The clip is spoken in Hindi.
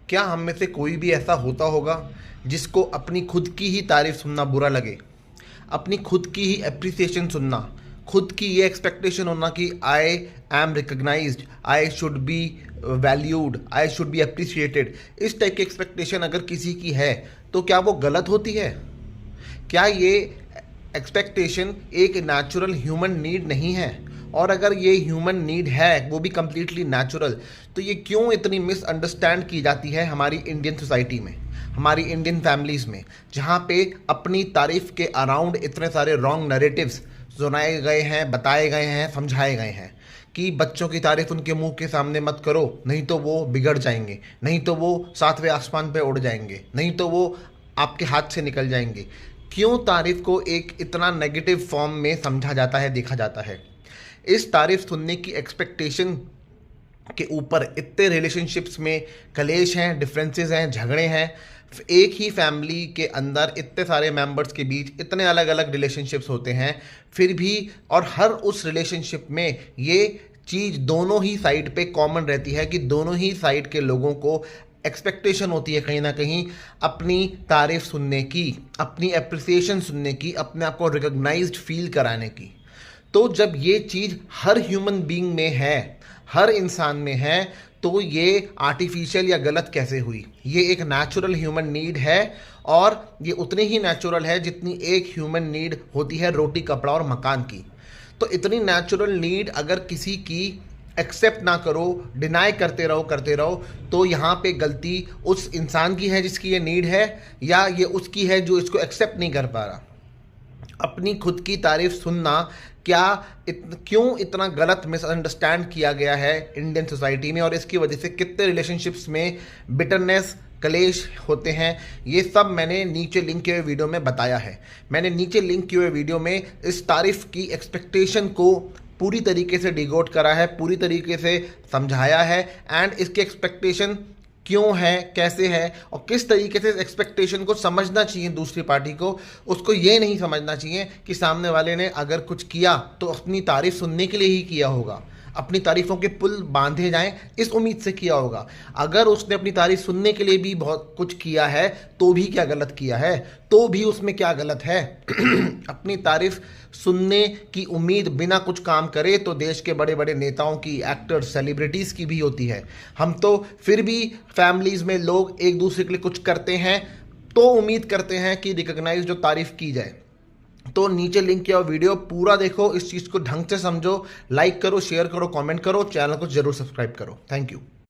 क्या हम में से कोई भी ऐसा होता होगा जिसको अपनी खुद की ही तारीफ सुनना बुरा लगे, अपनी खुद की ही अप्रिसिएशन सुनना, खुद की ये एक्सपेक्टेशन होना कि I am recognised, I should be valued, I should be appreciated, इस टाइप की एक्सपेक्टेशन अगर किसी की है तो क्या वो गलत होती है? क्या ये एक्सपेक्टेशन एक नेचुरल ह्यूमन नीड नहीं है? और अगर ये ह्यूमन नीड है, वो भी कम्प्लीटली नेचुरल, तो ये क्यों इतनी मिसअंडरस्टैंड की जाती है हमारी इंडियन सोसाइटी में, हमारी इंडियन फैमिलीज़ में, जहाँ पे अपनी तारीफ के अराउंड इतने सारे रॉन्ग नैरेटिव्स सुनाए गए हैं, बताए गए हैं, समझाए गए हैं कि बच्चों की तारीफ उनके मुंह के सामने मत करो, नहीं तो वो बिगड़ जाएंगे, नहीं तो वो सातवें आसमान पे उड़ जाएंगे, नहीं तो वो आपके हाथ से निकल जाएंगे। क्यों तारीफ को एक इतना नेगेटिव फॉर्म में समझा जाता है, देखा जाता है? इस तारीफ सुनने की एक्सपेक्टेशन के ऊपर इतने रिलेशनशिप्स में कलेश हैं, डिफरेंसेस हैं, झगड़े हैं। एक ही फैमिली के अंदर इतने सारे मेंबर्स के बीच इतने अलग अलग रिलेशनशिप्स होते हैं, फिर भी और हर उस रिलेशनशिप में ये चीज़ दोनों ही साइड पे कॉमन रहती है कि दोनों ही साइड के लोगों को एक्सपेक्टेशन होती है कहीं ना कहीं अपनी तारीफ सुनने की, अपनी अप्रिसिएशन सुनने की, अपने आप को रिकॉग्नाइज्ड फील कराने की। तो जब ये चीज़ हर ह्यूमन बीइंग में है, हर इंसान में है, तो ये आर्टिफिशियल या गलत कैसे हुई? ये एक नेचुरल ह्यूमन नीड है, और ये उतनी ही नेचुरल है जितनी एक ह्यूमन नीड होती है रोटी, कपड़ा और मकान की। तो इतनी नेचुरल नीड अगर किसी की एक्सेप्ट ना करो, डिनाई करते रहो, तो यहाँ पे गलती उस इंसान की है जिसकी ये नीड है, या ये उसकी है जो इसको एक्सेप्ट नहीं कर पा रहा? अपनी खुद की तारीफ सुनना क्यों इतना गलत मिसअंडरस्टैंड किया गया है इंडियन सोसाइटी में, और इसकी वजह से कितने रिलेशनशिप्स में बिटरनेस, कलेश होते हैं, ये सब मैंने नीचे लिंक किए हुए वीडियो में बताया है। मैंने नीचे लिंक किए हुए वीडियो में इस तारीफ की एक्सपेक्टेशन को पूरी तरीके से डिगोड करा है, पूरी तरीके से समझाया है, एंड इसकी एक्सपेक्टेशन क्यों है, कैसे है, और किस तरीके से एक्सपेक्टेशन को समझना चाहिए दूसरी पार्टी को। उसको ये नहीं समझना चाहिए कि सामने वाले ने अगर कुछ किया तो अपनी तारीफ सुनने के लिए ही किया होगा, अपनी तारीफ़ों के पुल बांधे जाएं इस उम्मीद से किया होगा। अगर उसने अपनी तारीफ सुनने के लिए भी बहुत कुछ किया है तो भी क्या गलत किया है, तो भी उसमें क्या गलत है? अपनी तारीफ सुनने की उम्मीद बिना कुछ काम करे तो देश के बड़े बड़े नेताओं की, एक्टर्स, सेलिब्रिटीज़ की भी होती है। हम तो फिर भी फैमिलीज़ में लोग एक दूसरे के लिए कुछ करते हैं तो उम्मीद करते हैं कि रिकग्नाइज जो तारीफ़ की जाए। तो नीचे लिंक किया वीडियो पूरा देखो, इस चीज़ को ढंग से समझो, लाइक करो, शेयर करो, कमेंट करो, चैनल को जरूर सब्सक्राइब करो। Thank you.